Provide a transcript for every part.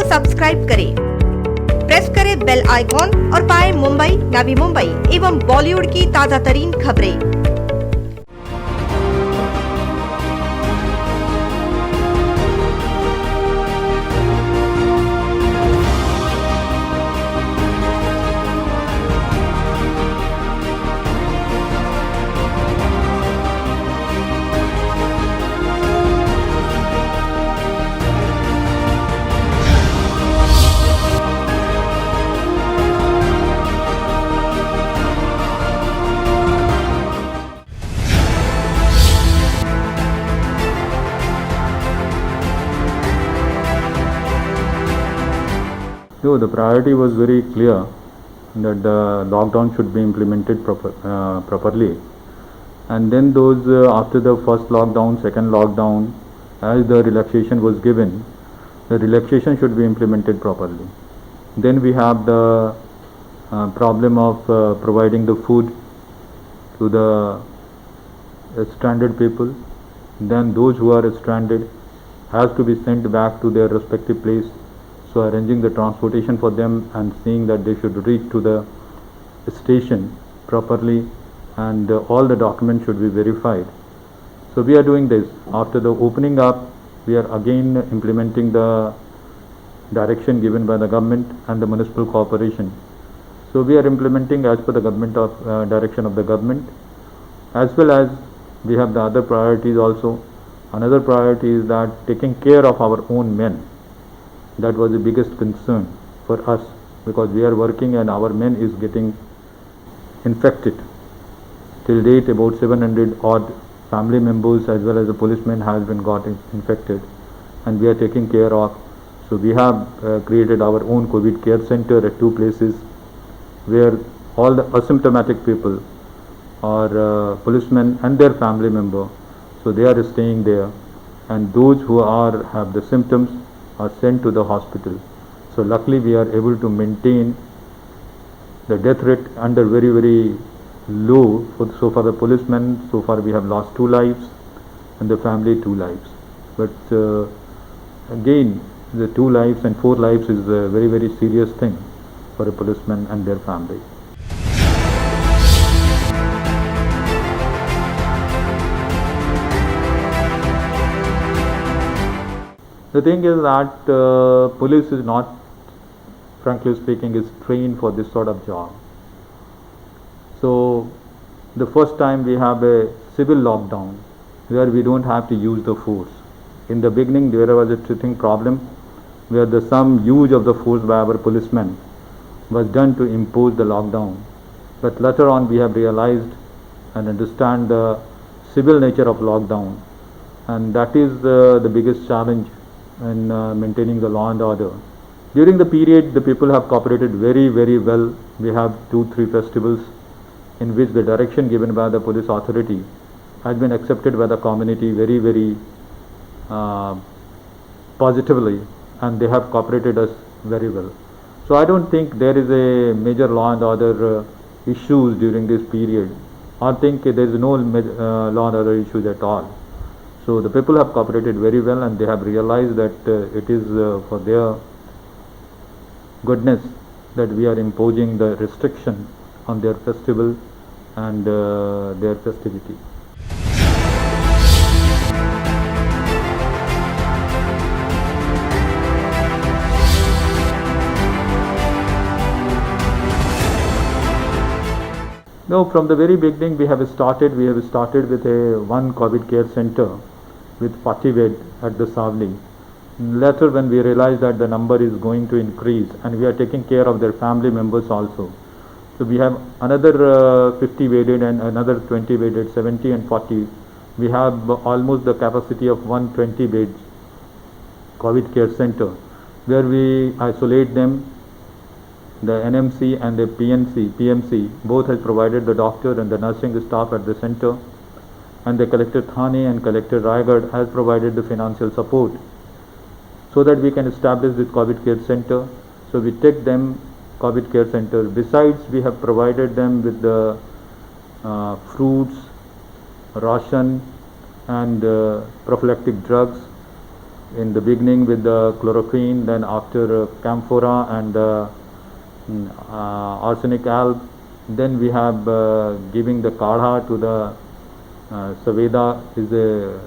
Subscribe करें, press करें bell icon और पाएं मुंबई, नवी मुंबई एवं बॉलीवुड की ताजा तरीन खबरें। So the priority was very clear that the lockdown should be implemented properly, and then those after the first lockdown, second lockdown, as the relaxation was given, the relaxation should be implemented properly. Then we have the problem of providing the food to the stranded people. Then those who are stranded has to be sent back to their respective place. So arranging the transportation for them and seeing that they should reach to the station properly, and all the documents should be verified. So we are doing this. After the opening up, we are again implementing the direction given by the government and the municipal corporation. So we are implementing as per the government of direction of the government, as well as we have the other priorities also. Another priority is that taking care of our own men. That was the biggest concern for us, because we are working and our men is getting infected. Till date about 700 odd family members as well as the policemen has been got infected, and we are taking care of. So we have created our own COVID care center at 2 places where all the asymptomatic people or policemen and their family member, so they are staying there, and those who have the symptoms are sent to the hospital. So luckily we are able to maintain the death rate under very low. So for the policemen, so far we have lost 2 lives and the family 2 lives. But again, the 2 lives and 4 lives is a very serious thing for a policeman and their family. The thing is that police is not, frankly speaking, is trained for this sort of job. So the first time we have a civil lockdown where we don't have to use the force. In the beginning there was a problem where some use of the force by our policemen was done to impose the lockdown. But later on we have realized and understand the civil nature of lockdown, and that is the biggest challenge in maintaining the law and order. During the period, the people have cooperated very well. We have 2-3 festivals in which the direction given by the police authority has been accepted by the community very positively, and they have cooperated us very well. So I don't think there is a major law and order issues during this period. I think there is no law and order issues at all. So the people have cooperated very well, and they have realized that it is for their goodness that we are imposing the restriction on their festival and their festivity. No, from the very beginning we have started with one COVID care center with 40 beds at the Savli. Later, when we realized that the number is going to increase and we are taking care of their family members also, so we have another 50 bedded and another 20 bedded, 70 and 40. We have almost the capacity of 120 beds COVID care center, where we isolate them. The NMC and the PMC both has provided the doctor and the nursing staff at the center, and the Collector Thane and Collector Raigad has provided the financial support so that we can establish this COVID care center. So we take them COVID care center. Besides, we have provided them with the fruits, ration and prophylactic drugs, in the beginning with the chloroquine, then after camphora and arsenic alb. Then we have giving the kadha to the Saveda is a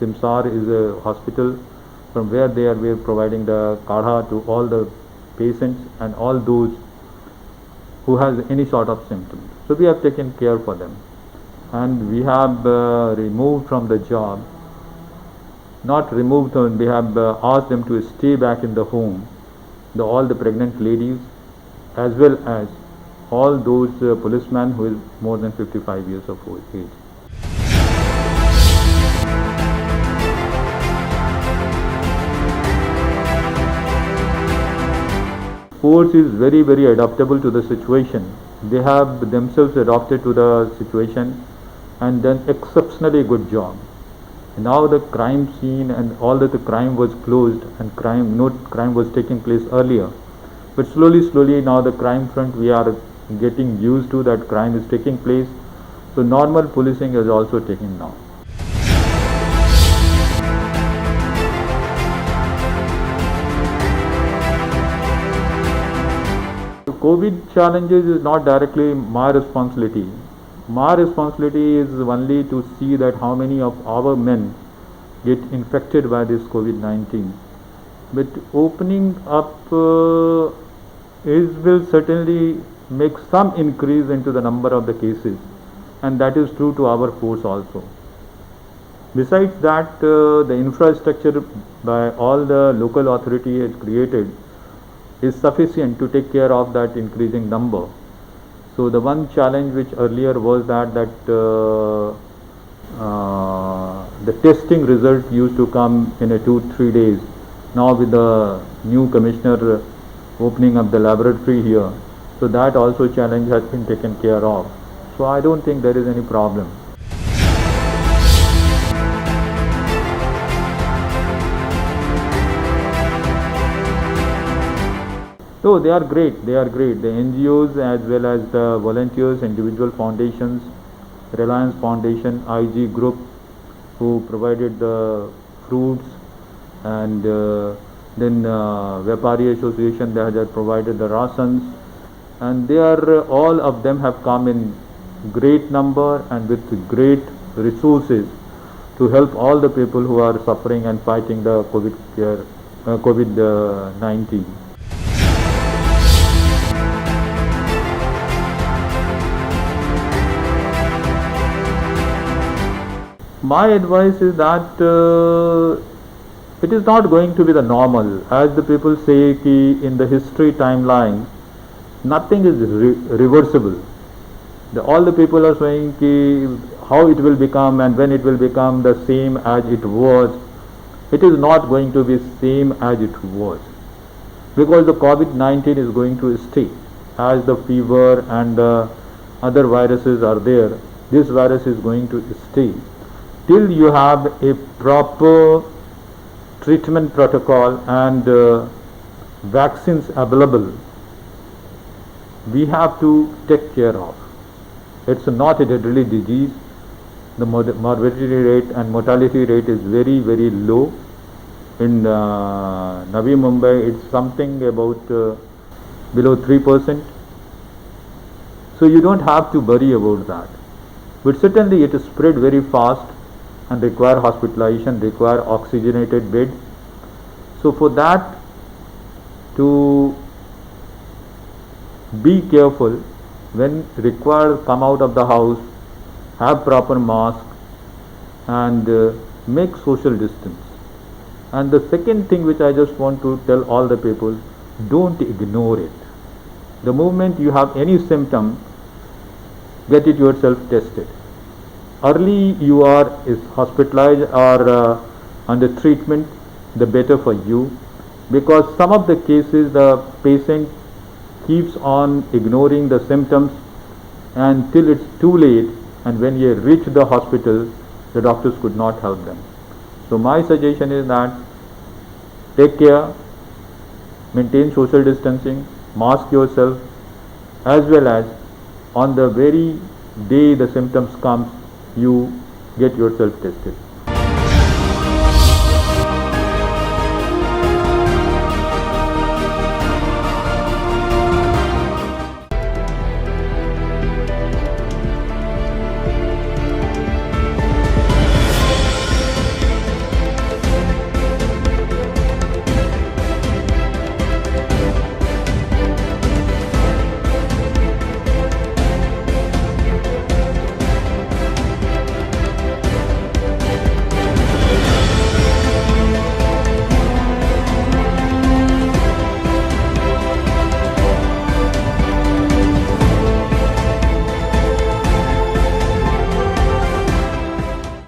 Simsar is a hospital from where we are providing the kadha to all the patients and all those who has any sort of symptoms. So we have taken care for them, and we have removed from the job, not removed them, we have asked them to stay back in the home, all the pregnant ladies as well as all those policemen who is more than 55 years of age. Force is very, very adaptable to the situation. They have themselves adapted to the situation and done exceptionally good job. Now the crime scene and all that the crime was closed and no crime was taking place earlier. But slowly now the crime front we are getting used to that crime is taking place. So normal policing is also taking now. The COVID challenges is not directly my responsibility. My responsibility is only to see that how many of our men get infected by this COVID-19. But opening up will certainly make some increase into the number of the cases, and that is true to our force also. Besides that, the infrastructure by all the local authority has created is sufficient to take care of that increasing number. So the one challenge which earlier was that the testing result used to come in a 2-3 days. Now with the new commissioner opening up the laboratory here, so that also challenge has been taken care of. So I don't think there is any problem. So they are great. The NGOs as well as the volunteers, individual foundations, Reliance Foundation, IG Group, who provided the fruits, and then Vyapari Association, they have provided the rations, and they are all of them have come in great number and with great resources to help all the people who are suffering and fighting the COVID-19. My advice is that it is not going to be the normal. As the people say in the history timeline, nothing is reversible. All the people are saying how it will become and when it will become the same as it was. It is not going to be same as it was, because the COVID-19 is going to stay. As the fever and other viruses are there, this virus is going to stay till you have a proper treatment protocol and vaccines available. We have to take care of. It's not a deadly disease. The morbidity rate and mortality rate is very, very low. In Navi Mumbai, it's something about below 3%. So you don't have to worry about that. But certainly it is spread very fast and require hospitalization, require oxygenated bed. So for that, to be careful when required, come out of the house, have proper mask, and make social distance. And the second thing which I just want to tell all the people, don't ignore it. The moment you have any symptom, get it yourself tested. Early you are hospitalized or under treatment, the better for you, because some of the cases the patient keeps on ignoring the symptoms until it's too late, and when you reach the hospital, the doctors could not help them. So my suggestion is that take care, maintain social distancing, mask yourself, as well as on the very day the symptoms comes, you get yourself tested.